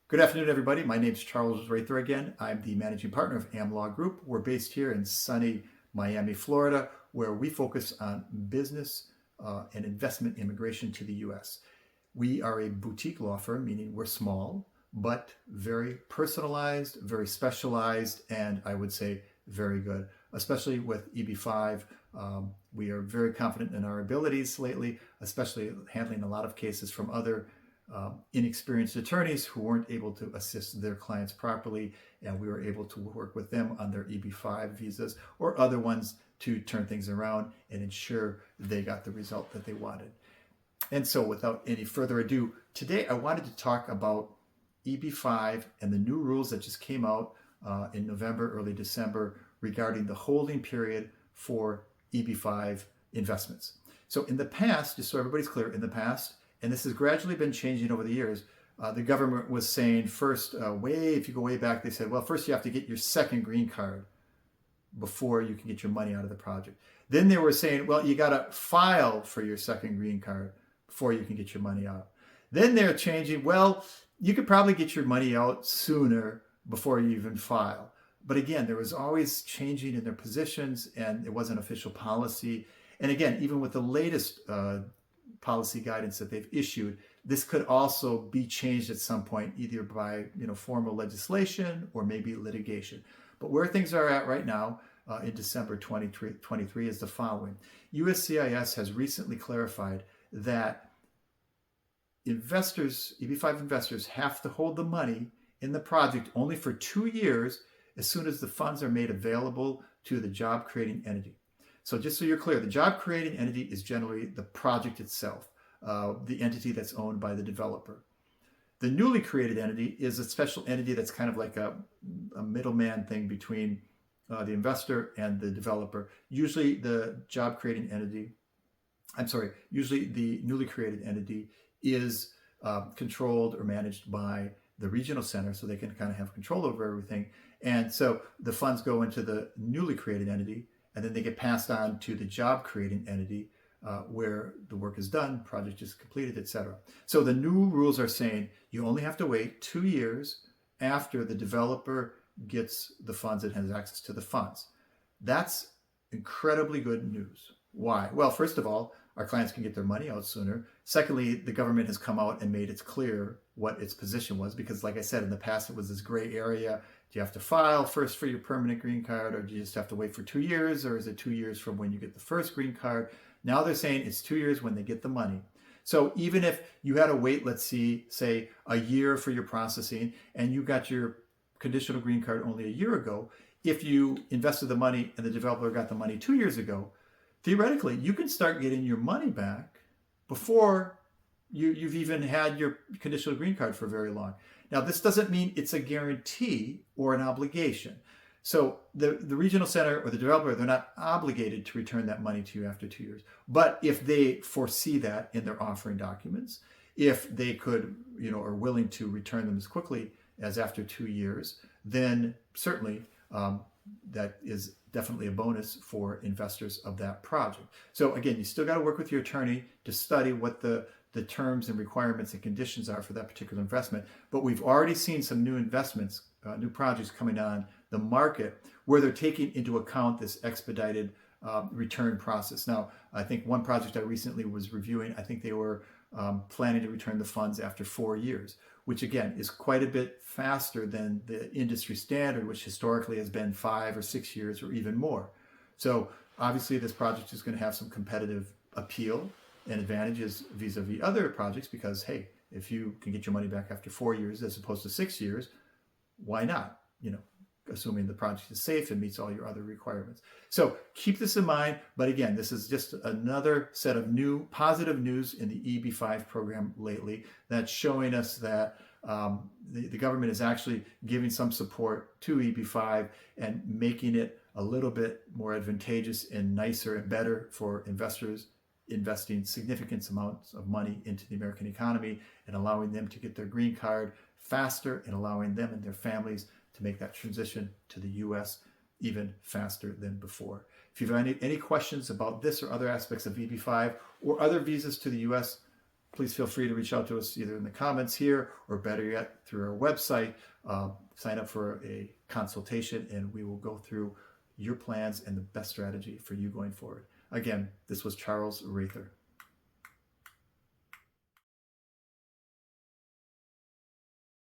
Good afternoon, everybody. My name is Charles Rather again. I'm the managing partner of AmLaw Group. We're based here in sunny Miami, Florida, where we focus on business and investment immigration to the U.S. We are a boutique law firm, meaning we're small, but very personalized, very specialized, and I would say very good, especially with EB-5. We are very confident in our abilities lately, especially handling a lot of cases from other inexperienced attorneys who weren't able to assist their clients properly, and we were able to work with them on their EB-5 visas or other ones to turn things around and ensure they got the result that they wanted. And so without any further ado, today I wanted to talk about EB-5 and the new rules that just came out in November, early December regarding the holding period for EB-5 investments. So in the past, just so everybody's clear, in the past, and this has gradually been changing over the years, the government was saying first, if you go way back, they said, well, first you have to get your second green card before you can get your money out of the project. Then they were saying, well, you got to file for your second green card before you can get your money out. Then they're changing, well, you could probably get your money out sooner before you even file. But again, there was always changing in their positions, and it wasn't official policy. And again, even with the latest policy guidance that they've issued, this could also be changed at some point, either by formal legislation or maybe litigation. But where things are at right now in December 2023 is the following. USCIS has recently clarified that investors, EB-5 investors, have to hold the money in the project only for 2 years as soon as the funds are made available to the job creating entity. So just so you're clear, the job creating entity is generally the project itself, the entity that's owned by the developer. The newly created entity is a special entity that's kind of like a middleman thing between the investor and the developer. Usually the usually the newly created entity is controlled or managed by the regional center, so they can kind of have control over everything. And so the funds go into the newly created entity, and then they get passed on to the job creating entity where the work is done, project is completed, etc. So the new rules are saying you only have to wait 2 years after the developer gets the funds and has access to the funds. That's incredibly good news. Why? Well, first of all, our clients can get their money out sooner. Secondly, the government has come out and made it clear what its position was, because like I said, in the past, it was this gray area. Do you have to file first for your permanent green card, or do you just have to wait for 2 years, or is it 2 years from when you get the first green card? Now they're saying it's 2 years when they get the money. So even if you had to wait, let's see, say a year for your processing, and you got your conditional green card only a year ago, if you invested the money and the developer got the money 2 years ago, theoretically, you can start getting your money back before you've even had your conditional green card for very long. Now, this doesn't mean it's a guarantee or an obligation. So the regional center or the developer, they're not obligated to return that money to you after 2 years. But if they foresee that in their offering documents, if they could, are willing to return them as quickly as after 2 years, then certainly that is definitely a bonus for investors of that project. So again, you still got to work with your attorney to study what the terms and requirements and conditions are for that particular investment. But we've already seen some new investments, new projects coming on the market where they're taking into account this expedited return process. Now, I think one project I recently was reviewing, I think they were planning to return the funds after 4 years, which again is quite a bit faster than the industry standard, which historically has been 5 or 6 years or even more. So obviously this project is going to have some competitive appeal and advantages vis-a-vis other projects, because hey, if you can get your money back after 4 years as opposed to 6 years, why not? Assuming the project is safe and meets all your other requirements. So keep this in mind. But again, this is just another set of new positive news in the EB-5 program lately that's showing us that the government is actually giving some support to EB-5 and making it a little bit more advantageous and nicer and better for investors investing significant amounts of money into the American economy and allowing them to get their green card faster and allowing them and their families to make that transition to the U.S. even faster than before. If you have any questions about this or other aspects of EB-5 or other visas to the U.S., please feel free to reach out to us either in the comments here or better yet through our website. Sign up for a consultation and we will go through your plans and the best strategy for you going forward. Again, this was Charles Rather.